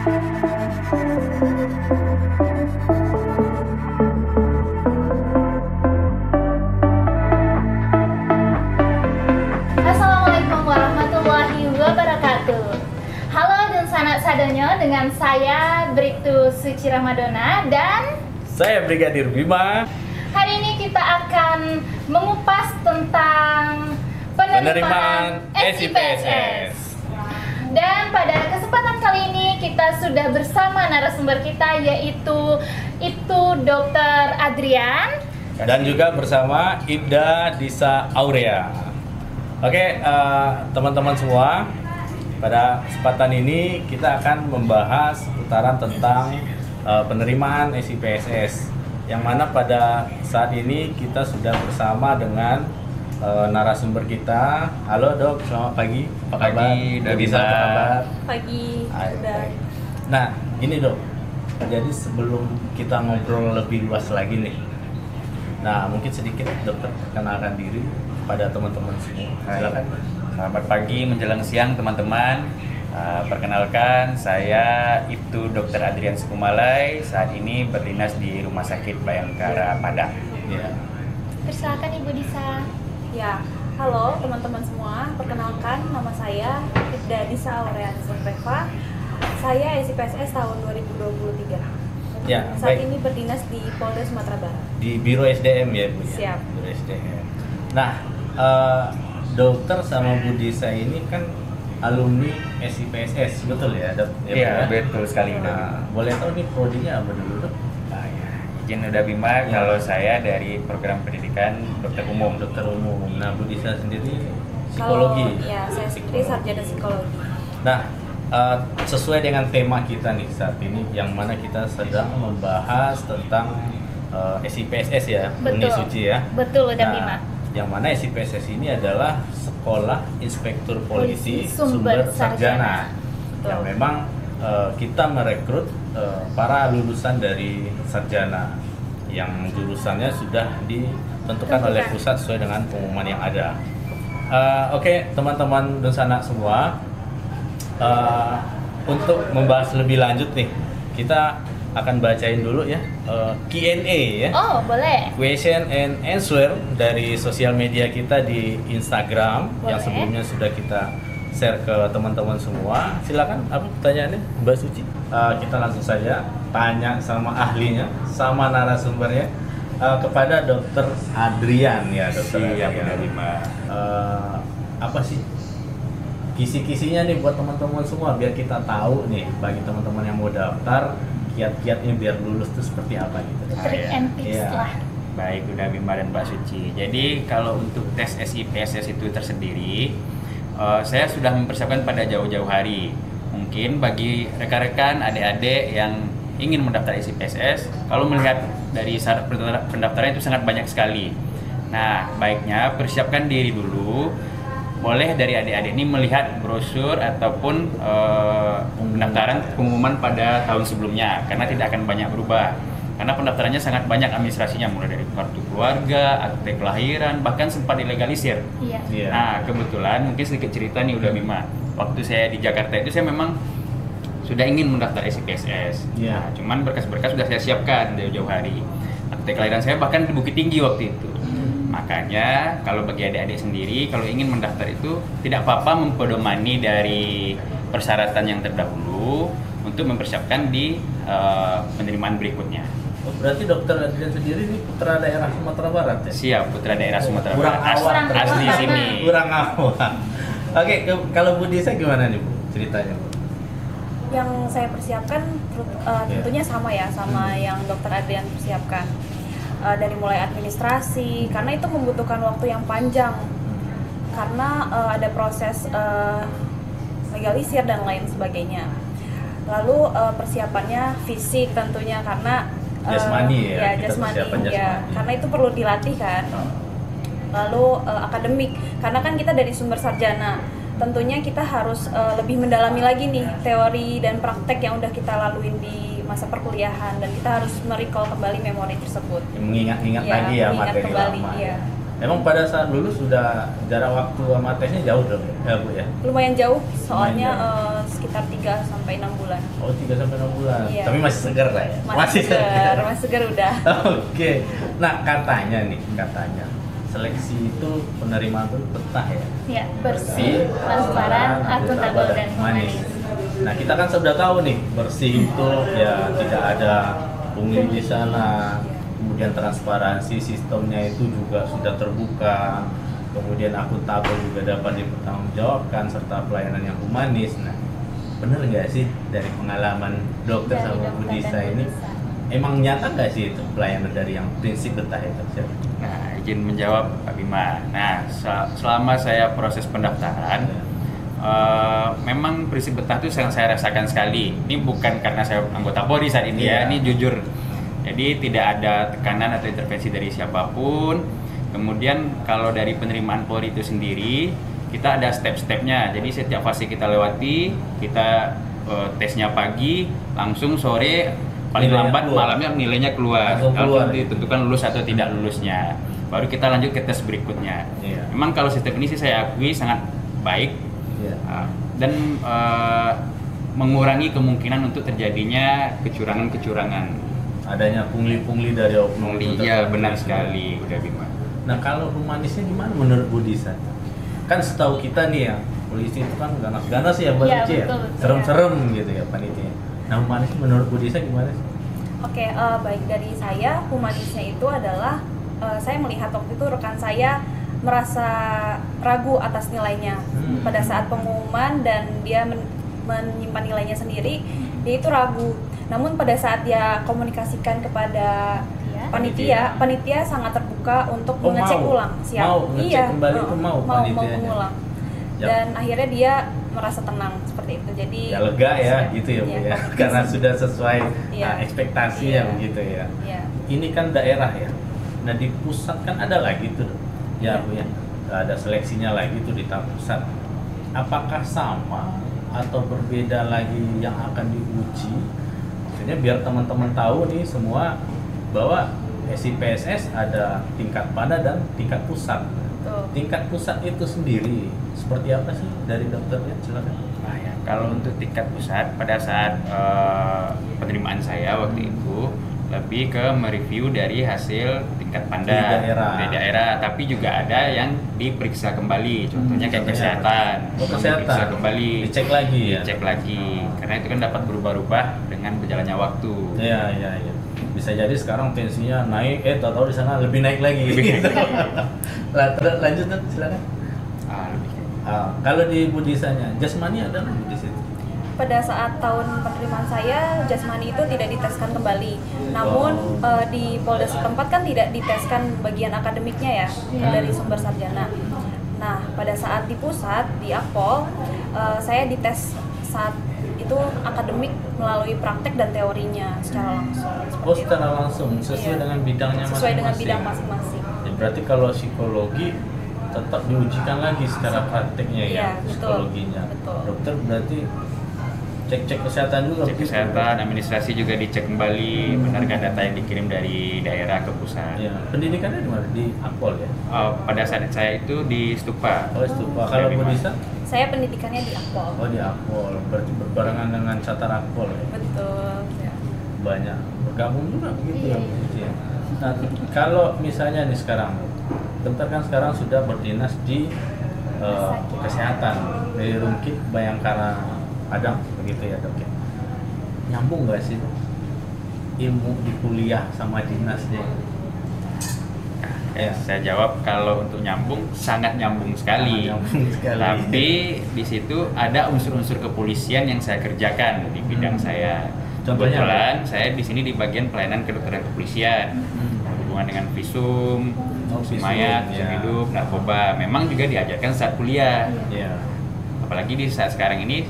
Assalamualaikum warahmatullahi wabarakatuh. Halo dan sanak sadonyo, dengan saya Bribtu Suci Ramadona dan saya Brigadir Bima. Hari ini kita akan mengupas tentang penerimaan SIPSS. Dan pada kesempatan kali ini kita sudah bersama narasumber kita, yaitu Dr. Adrian Dan juga bersama Ibda Disa Aurea. Oke, teman-teman semua, pada kesempatan ini kita akan membahas seputaran tentang penerimaan SIPSS, yang mana pada saat ini kita sudah bersama dengan narasumber kita. Halo dok, selamat pagi. Apa kabar? Udah Bisa apa kabar? pagi. Sudah. Nah, ini dok. Jadi sebelum kita ngobrol lebih luas lagi nih, nah mungkin sedikit dokter perkenalkan diri pada teman-teman semua. Silakan. Selamat pagi menjelang siang teman-teman. Perkenalkan, saya Ibtu Dr. Adrian Sukumalai. Saat ini berdinas di Rumah Sakit Bayangkara Padang. Ya. Persilakan Ibu Disa. Ya, halo teman-teman semua. Perkenalkan, nama saya Ibda Disa Aurea Reva. Saya SIPSS tahun 2023. Ya, Saat baik. ini berdinas di Polda Sumatera Barat. Di Biro SDM ya Bu? Siap. Biro SDM. Nah, dokter sama Bu Disa ini kan alumni SIPSS, betul ya dok? Ya, Bu, Iya, ya? betul sekali. Nah, boleh tahu nih prodinya apa dulu dok? Izin Uda Bima, Ya. kalau saya dari program pendidikan dokter umum. Dokter umum. Nah, Bu Disa sendiri Kalau psikologi. ya, saya sendiri sarjana psikologi. Nah, sesuai dengan tema kita nih saat ini, yang mana kita sedang membahas tentang SIPSS ya, Uni Betul. Suci ya. Betul, udah Nah, Bima. yang mana SIPSS ini adalah Sekolah Inspektur Polisi Polisi Sumber Sumber Sarjana, Betul. yang memang kita merekrut para lulusan dari sarjana yang jurusannya sudah ditentukan oleh pusat sesuai dengan pengumuman yang ada. Oke, teman-teman dan sanak semua, untuk membahas lebih lanjut nih, kita akan bacain dulu ya Q&A ya. Oh, boleh. Question and answer dari sosial media kita di Instagram. Boleh. Yang sebelumnya sudah kita share ke teman-teman semua. Silakan, apa pertanyaannya Mbak Suci? Kita langsung saja tanya sama ahlinya, sama narasumbernya, kepada Dokter Adrian ya, Dokter Siap, Adrian. Uda Bima. Apa sih kisi-kisinya nih buat teman-teman semua, biar kita tahu nih, bagi teman-teman yang mau daftar, kiat-kiatnya biar lulus itu seperti apa gitu. Trik and tips Iya. lah. Baik, Uda Bima dan Mbak Suci. Jadi kalau untuk tes SIPSS itu tersendiri, saya sudah mempersiapkan pada jauh-jauh hari. Mungkin bagi rekan-rekan, adik-adik yang ingin mendaftar SIPSS, kalau melihat dari syarat pendaftaran itu sangat banyak sekali. Nah, baiknya persiapkan diri dulu. Boleh dari adik-adik ini melihat brosur ataupun pendaftaran pengumuman pada tahun sebelumnya, karena tidak akan banyak berubah. Karena pendaftarannya sangat banyak administrasinya, mulai dari kartu keluarga, akte kelahiran, bahkan sempat dilegalisir. Iya. Iya. Nah, kebetulan mungkin sedikit cerita nih Uda Bima. Waktu saya di Jakarta itu saya memang sudah ingin mendaftar SIPSS. Iya. Nah, cuman berkas-berkas sudah saya siapkan jauh-jauh hari. Akte kelahiran saya bahkan di Bukit Tinggi waktu itu. Makanya kalau bagi adik-adik sendiri, kalau ingin mendaftar itu tidak apa-apa mempedomani dari persyaratan yang terdahulu untuk mempersiapkan di penerimaan berikutnya. Oh, berarti Dokter Adrian sendiri ini putra daerah Sumatera Barat ya? Siap, putra daerah Sumatera Kurang Barat. awam. Asli sini. Kurang awam. Oke, kalau Bu Disa gimana nih Bu ceritanya Bu? Yang saya persiapkan tentunya sama ya, sama yang Dokter Adrian persiapkan. Dari mulai administrasi, karena itu membutuhkan waktu yang panjang. Karena ada proses legalisir dan lain sebagainya. Lalu persiapannya fisik tentunya, karena Jasmani ya, kita jasmani persiapan ya, jasmani. karena itu perlu dilatih kan. Lalu akademik, karena kan kita dari sumber sarjana, tentunya kita harus lebih mendalami lagi nih teori dan praktek yang udah kita laluin di masa perkuliahan, dan kita harus merecall kembali memori tersebut. Mengingat-ingat Ya, lagi ya mengingat materi kembali, lama. iya. Emang pada saat lulus sudah jarak waktu sama tesnya jauh dong ya, Bu ya? Lumayan jauh, soalnya Lumayan sekitar 3 sampai 6 bulan. Oh, 3 sampai 6 bulan. Iya. Tapi masih segar lah ya. Masih segar udah. Oke. Nah, katanya seleksi itu penerimaan itu betah ya. Ya, bersih, transparan, akuntabel dan humanis. Nah, kita kan sudah tahu nih, bersih itu ya tidak ada pungli di sana. Kemudian transparansi sistemnya itu juga sudah terbuka. Kemudian akuntabel juga dapat dipertanggungjawabkan serta pelayanan yang humanis. Nah, benar nggak sih dari pengalaman dokter Dari sama Bu dokter Disa dan ini? Bu Disa. Emang nyata nggak sih itu pelayanan dari yang prinsip betah itu? Nah, izin menjawab Pak Bima. Nah, selama saya proses pendaftaran, memang prinsip betah itu yang saya rasakan sekali. Ini bukan karena saya anggota Polri saat ini ya, ini jujur. Jadi tidak ada tekanan atau intervensi dari siapapun. Kemudian kalau dari penerimaan Polri itu sendiri, kita ada step-stepnya. Jadi setiap fase kita lewati, kita tesnya pagi, langsung sore, paling Nilainya lambat keluar. malamnya nilainya keluar. Langsung keluar. Langsung ditentukan lulus atau tidak lulusnya. Baru kita lanjut ke tes berikutnya. Iya. Memang kalau sistem ini sih saya akui sangat baik Iya. dan mengurangi kemungkinan untuk terjadinya kecurangan-kecurangan. Adanya pungli-pungli dari oknum. Iya, benar sekali, udah Bima. Nah, kalau humanisnya gimana menurut Bu Disa? Kan setahu kita nih ya, polisi itu kan ganas-ganas ya Mbak Iya, Cici ya, betul. serem-serem gitu ya panitia. Nah, humanisnya menurut Bu Disa gimana sih? Oke, baik dari saya, humanisnya itu adalah saya melihat waktu itu rekan saya merasa ragu atas nilainya pada saat pengumuman dan dia menyimpan nilainya sendiri, dia itu ragu. Namun pada saat dia komunikasikan kepada panitia sangat terbuka untuk mengecek ulang. Mau ngecek kembali itu mau panitianya. mengulang. Ya. Dan akhirnya dia merasa tenang seperti itu. Jadi Ya lega ya gitu ya Bu iya, ya, karena sudah sesuai Iya. ekspektasi Iya. yang begitu ya. Iya. Ini kan daerah ya. Nah, di pusat kan ada lagi tuh ya Bu ya. Ada seleksinya lagi tuh di tahap pusat. Apakah sama atau berbeda lagi yang akan diuji? Maksudnya biar teman-teman tahu nih semua bahwa SIPSS ada tingkat pada dan tingkat pusat. Betul. Tingkat pusat itu sendiri seperti apa sih dari dokternya? Silakan. Nah, ya, kalau untuk tingkat pusat pada saat penerimaan saya waktu itu lebih ke mereview dari hasil tingkat panda Di daerah. tapi juga ada yang diperiksa kembali, contohnya kayak kesehatan, Kesehatan diperiksa kembali, dicek lagi ya. dicek lagi, karena itu kan dapat berubah-ubah dengan berjalannya waktu. Iya, iya, iya. Bisa jadi sekarang tensinya naik, tahu-tahu di sana lebih naik lagi. Gitu. Lanjut tuh, silakan. Lebih kayak Kalau di Bu Disanya, jasmani ada nggak di situ? Pada saat tahun penerimaan saya, jasmani itu tidak diteskan kembali. Namun di Polda setempat kan tidak diteskan bagian akademiknya ya, dari sumber sarjana. Nah, pada saat di pusat, di Akpol, saya dites saat itu akademik melalui praktek dan teorinya secara langsung. Oh, secara langsung, sesuai Iya. dengan bidangnya masing-masing. Sesuai dengan bidang masing-masing. Ya, berarti kalau psikologi tetap diujikan lagi secara prakteknya ya, Iya, betul. psikologinya. Betul. Dokter berarti cek-cek kesehatan juga. cek begitu? kesehatan, administrasi juga dicek kembali, benarkah data yang dikirim dari daerah ke pusat. Ya, pendidikannya di mana? Di Akpol ya. Pada saat saya itu di Stupa. Oh, Stupa. Kalau Bu Disa? Saya pendidikannya di Akpol. Oh, di Akpol. Berarti berbarengan dengan Catar Akpol ya. Betul. Ya. Banyak bergabung juga begitu ya Bu Cici ya. Nah, kalau misalnya nih sekarang, dokter kan sekarang sudah berdinas di kesehatan dari Rumkit Bayangkara Padang begitu ya dok ya. Nyambung nggak sih ilmu di kuliah sama dinasnya? Ya. Saya jawab kalau untuk nyambung sangat nyambung sekali. Nyambung sekali. Tapi di situ ada unsur-unsur kepolisian yang saya kerjakan di bidang saya. Contohnya Kebetulan saya di sini di bagian pelayanan kedokteran kepolisian, hubungan dengan visum, Visum, mayat, ya. hidup, narkoba. Memang juga diajarkan saat kuliah. Ya. Apalagi di saat sekarang ini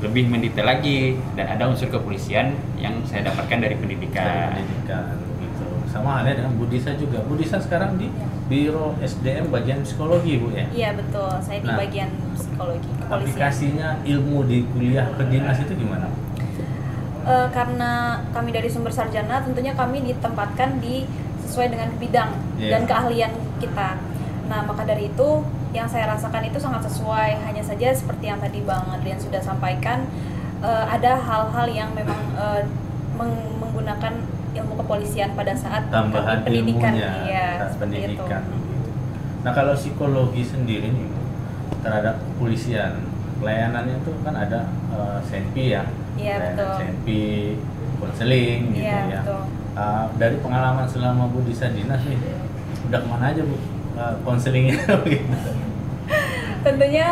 lebih mendetail lagi dan ada unsur kepolisian yang saya dapatkan dari pendidikan. Pendidikan gitu. Sama halnya dengan Bu Disa juga. Bu Disa sekarang di Biro SDM bagian psikologi Bu ya. Iya betul, saya di Nah, bagian psikologi kepolisian. Aplikasinya ilmu di kuliah ke dinas itu gimana? Karena kami dari sumber sarjana, tentunya kami ditempatkan di sesuai dengan bidang Iya. dan keahlian kita. Nah, maka dari itu yang saya rasakan itu sangat sesuai. Hanya saja seperti yang tadi Bang Adrian sudah sampaikan, ada hal-hal yang memang menggunakan ilmu kepolisian pada saat tambahan pendidikan. ilmunya Iya, saat seperti itu. pendidikan begitu. Nah kalau psikologi sendiri nih terhadap kepolisian, pelayanannya itu kan ada senpi ya, Iya, betul. senpi, konseling gitu Iya, ya. betul. Dari pengalaman selama Bu Disa dinas nih, udah kemana aja Bu konselingnya begitu? Tentunya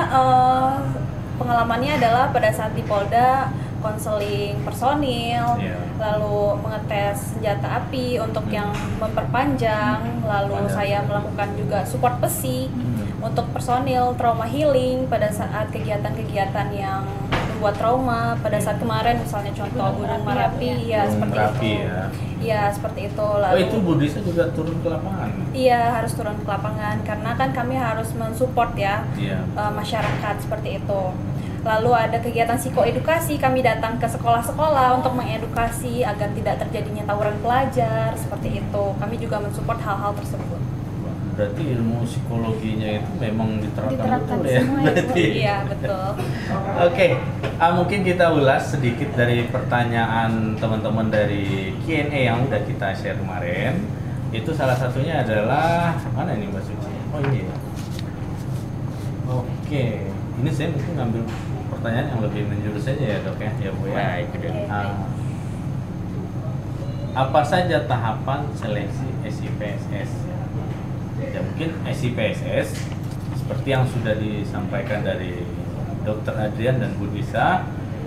pengalamannya adalah pada saat di Polda konseling personil, Iya. lalu mengetes senjata api untuk yang memperpanjang, lalu saya melakukan juga support besi untuk personil, trauma healing pada saat kegiatan-kegiatan yang membuat trauma pada saat kemarin misalnya contoh Gunung Merapi ya Gunung seperti Merapi, itu. ya. Iya, seperti itu. Oh Lalu itu Bu Disa juga turun ke lapangan? iya, harus turun ke lapangan karena kan kami harus mensupport ya Iya. masyarakat seperti itu. Lalu ada kegiatan psikoedukasi, kami datang ke sekolah-sekolah untuk mengedukasi agar tidak terjadinya tawuran pelajar seperti itu. Kami juga mensupport hal-hal tersebut. Berarti ilmu psikologinya itu memang diterapkan betul ya? semua ya, Bu. Berarti. Iya, betul. Oke, mungkin kita ulas sedikit dari pertanyaan teman-teman dari Q&A yang udah kita share kemarin. Itu salah satunya adalah mana ini Mbak Suci? Oh ini ya. Oke, ini saya mungkin ngambil pertanyaan yang lebih menjurus saja ya Dok ya Bu ya. Baik, udah. Apa saja tahapan seleksi SIPSS? Ya mungkin SIPSS seperti yang sudah disampaikan dari Dr. Adrian dan Bu Disa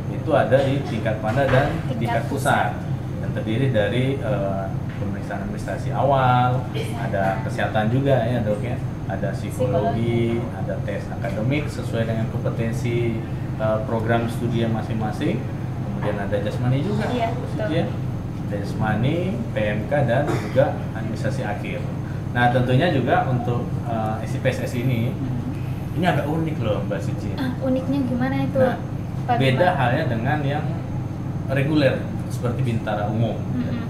itu ada di tingkat Panda dan tingkat pusat dan terdiri dari pemeriksaan administrasi awal, ada kesehatan juga ya Dok ya, ada psikologi, ada tes akademik sesuai dengan kompetensi program studi masing-masing, kemudian ada jasmani juga, Iya, maksudnya betul. jasmani, PMK dan juga administrasi akhir. Nah tentunya juga untuk SIPSS ini agak unik loh Mbak Suci. Uniknya gimana itu? Nah, Pak beda Bima? halnya dengan yang reguler seperti Bintara Umum. Mm-mm.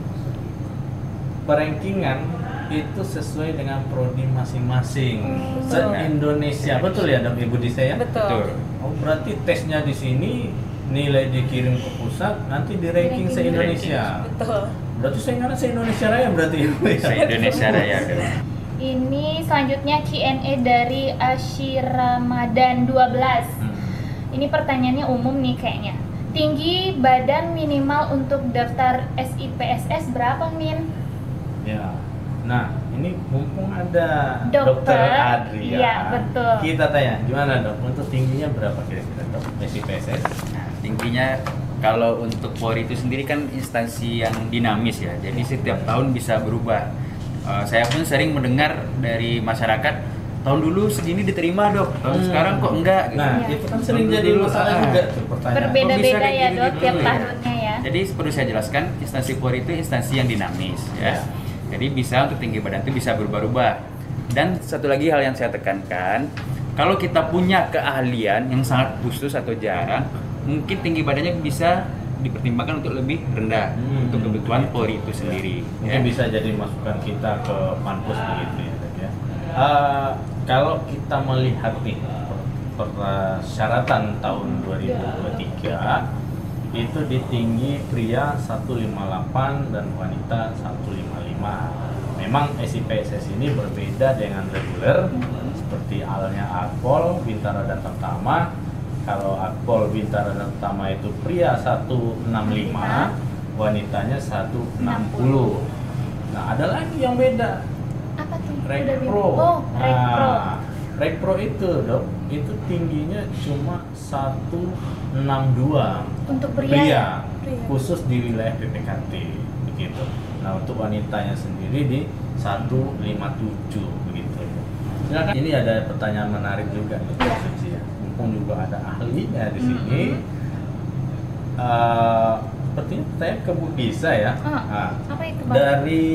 Perankingan itu sesuai dengan prodi masing-masing Betul. se-Indonesia. Betul ya Dok Ibu Disa ya? Betul. Oh berarti tesnya di sini nilai dikirim ke pusat nanti di ranking Di-ranking. se-Indonesia. Betul. Berarti saya ingat se-Indonesia Raya berarti Ibu ya? Se-Indonesia Raya. Ini selanjutnya Q&A dari Ashiramadan 12. Ini pertanyaannya umum nih kayaknya. Tinggi badan minimal untuk daftar SIPSS berapa, Min? Ya. Nah, ini mumpung ada Dokter, Adrian. iya, betul. Kita tanya, gimana Dok? Untuk tingginya berapa kira-kira Dok? SIPSS? Nah, tingginya kalau untuk Polri itu sendiri kan instansi yang dinamis ya, jadi setiap tahun bisa berubah. Saya pun sering mendengar dari masyarakat, tahun dulu segini diterima Dok, tahun sekarang kok enggak gitu. Nah, Iya. itu kan sering Tahun jadi dulu, masalah juga tuh pertanyaan. Berbeda-beda Kok bisa kayak ya, Dok, gitu? tiap Iya. tahunnya ya. Jadi perlu saya jelaskan, instansi Polri itu instansi yang dinamis ya. Jadi bisa untuk tinggi badan itu bisa berubah-ubah. Dan satu lagi hal yang saya tekankan, kalau kita punya keahlian yang sangat khusus atau jarang, mungkin tinggi badannya bisa dipertimbangkan untuk lebih rendah untuk kebutuhan Polri itu sendiri. Mungkin bisa jadi masukan kita ke Panpus begitu ya Dok ya. Kalau kita melihat nih persyaratan tahun 2023 itu di tinggi pria 158 dan wanita 155. Memang SIPSS ini berbeda dengan reguler seperti halnya Akpol, Bintara dan Tamtama. Kalau Akpol, Bintara dan Tamtama itu pria 165, wanitanya 160. Nah, ada lagi yang beda. Apa tuh? Rekpro. Oh, Rekpro. Nah, Rekpro itu Dok, itu tingginya cuma 162 Untuk pria. pria, Pria. khusus di wilayah PPKT begitu. Nah, untuk wanitanya sendiri di 157 begitu. Silakan. Ini ada pertanyaan menarik juga nih, Iya. Suci ya. Mumpung juga ada ahlinya di sini. Sepertinya saya ke Bu Disa ya. Nah, Apa itu, Bang? dari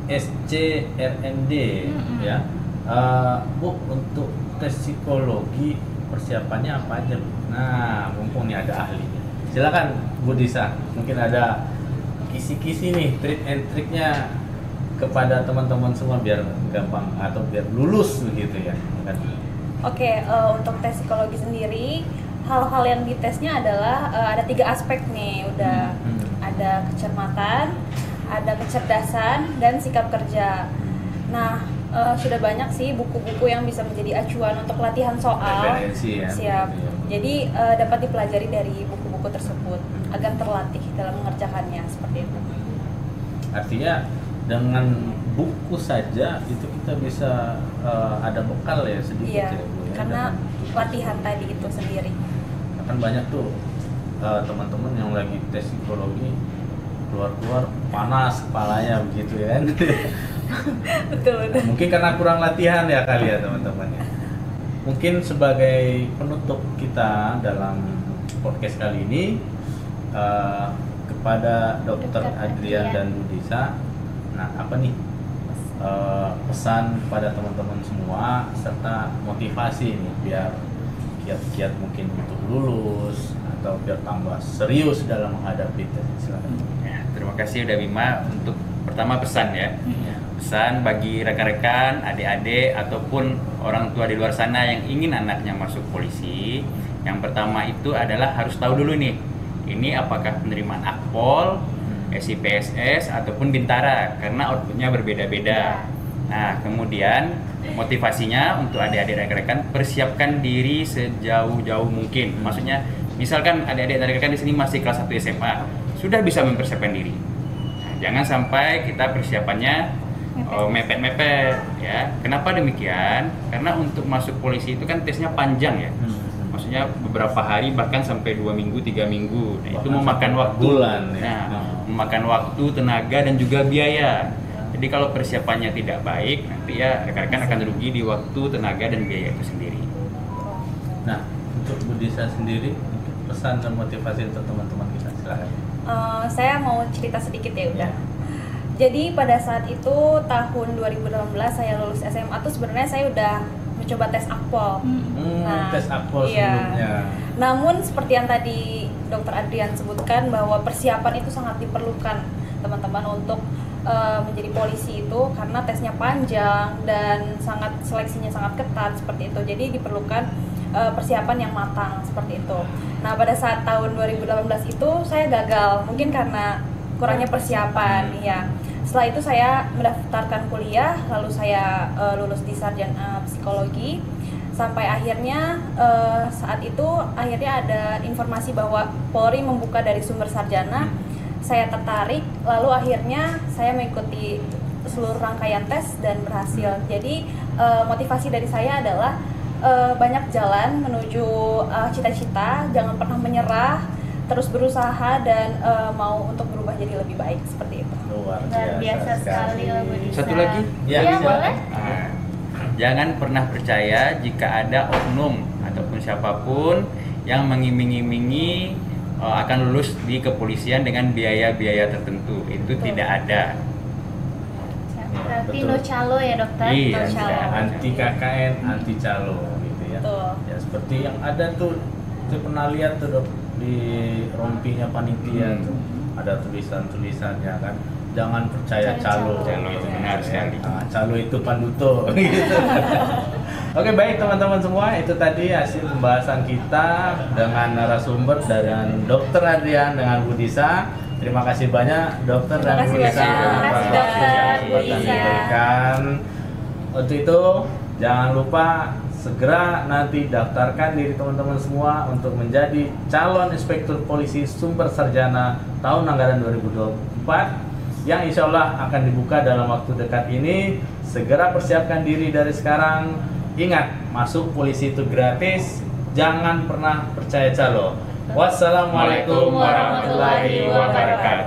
SCRND ya. Bu, untuk tes psikologi persiapannya apa aja Bu? Nah, mumpung nih ada ahlinya. Silakan Bu Disa, mungkin ada kisi-kisi nih trik and triknya kepada teman-teman semua biar gampang atau biar lulus begitu ya kan? Oke, untuk tes psikologi sendiri, hal-hal yang ditesnya adalah ada 3 aspek nih, udah ada kecermatan, ada kecerdasan, dan sikap kerja. Nah, sudah banyak sih buku-buku yang bisa menjadi acuan untuk latihan soal. Referensi ya. Siap. Jadi dapat dipelajari dari buku-buku tersebut agar terlatih dalam mengerjakannya seperti itu. Artinya dengan buku saja itu kita bisa ada bekal ya sedikit Iya, ya Bu ya. karena Dengan- latihan tadi itu sendiri. kan banyak tuh teman-teman yang lagi tes psikologi keluar-keluar panas kepalanya begitu ya kan. Betul. Mungkin karena kurang latihan ya kali ya teman-teman ya. Mungkin sebagai penutup kita dalam podcast kali ini kepada Dr. Adrian dan Bu Disa, nah apa nih pesan pada teman-teman semua serta motivasi nih biar kiat-kiat mungkin untuk lulus atau biar tambah serius dalam menghadapi tes. Silakan. Ya, terima kasih udah Bima untuk pertama pesan ya. Pesan bagi rekan-rekan, adik-adik ataupun orang tua di luar sana yang ingin anaknya masuk polisi. Yang pertama itu adalah harus tahu dulu nih, ini apakah penerimaan Akpol, SIPSS ataupun Bintara karena outputnya berbeda-beda. Nah, kemudian motivasinya untuk adik-adik rekan-rekan persiapkan diri sejauh-jauh mungkin. Maksudnya, misalkan adik-adik rekan-rekan di sini masih kelas 1 SMA, sudah bisa mempersiapkan diri. Nah, jangan sampai kita persiapannya mepet-mepet ya. Kenapa demikian? Karena untuk masuk polisi itu kan tesnya panjang ya. Maksudnya beberapa hari bahkan sampai 2 minggu, 3 minggu. Nah, itu memakan waktu. Bulan ya. Nah, memakan waktu, tenaga dan juga biaya. Jadi kalau persiapannya tidak baik, nanti ya rekan-rekan akan rugi di waktu, tenaga dan biaya itu sendiri. Nah, untuk Bu Disa sendiri mungkin pesan dan motivasi untuk teman-teman kita silakan. Saya mau cerita sedikit ya udah. Jadi pada saat itu tahun 2018 saya lulus SMA tuh sebenarnya saya udah mencoba tes Akpol. Tes Akpol iya. sebelumnya. Namun seperti yang tadi Dr. Adrian sebutkan bahwa persiapan itu sangat diperlukan teman-teman untuk menjadi polisi itu karena tesnya panjang dan seleksinya sangat ketat seperti itu. Jadi diperlukan persiapan yang matang seperti itu. Nah, pada saat tahun 2018 itu saya gagal mungkin karena kurangnya persiapan ya. Setelah itu saya mendaftarkan kuliah, lalu saya lulus di sarjana psikologi. Sampai akhirnya saat itu akhirnya ada informasi bahwa Polri membuka dari sumber sarjana. Saya tertarik, lalu akhirnya saya mengikuti seluruh rangkaian tes dan berhasil. Jadi motivasi dari saya adalah banyak jalan menuju cita-cita, jangan pernah menyerah, terus berusaha dan mau untuk berubah jadi lebih baik seperti itu. Luar biasa sekali loh Bu Disa. Satu lagi? Ya, Ya, silakan. boleh. Nah, jangan pernah percaya jika ada oknum ataupun siapapun yang mengiming-imingi akan lulus di kepolisian dengan biaya-biaya tertentu. Itu Betul. tidak ada. Berarti betul. no calo ya dokter? Iya, No calo. iya. Anti KKN, anti calo gitu ya. Betul. Ya seperti yang ada tuh, saya pernah lihat tuh Dok, di rompinya panitia tuh ada tulisan-tulisannya kan. Jangan percaya calo. Calo, gitu, benar ya. sekali. Nah, calo itu panduto gitu. Oke, baik teman-teman semua, itu tadi hasil pembahasan kita dengan narasumber dengan Dr. Adrian dengan Bu Disa. Terima kasih banyak Dokter dan Bu Terima Disa kasih banyak. atas Terima kasih, waktu yang Dokter. Bu kesempatan Disa. diberikan. Untuk itu jangan lupa segera nanti daftarkan diri teman-teman semua untuk menjadi calon inspektur polisi sumber sarjana tahun anggaran 2024 yang insya Allah akan dibuka dalam waktu dekat ini. Segera persiapkan diri dari sekarang. Ingat, masuk polisi itu gratis. Jangan pernah percaya calo. Wassalamualaikum warahmatullahi wabarakatuh.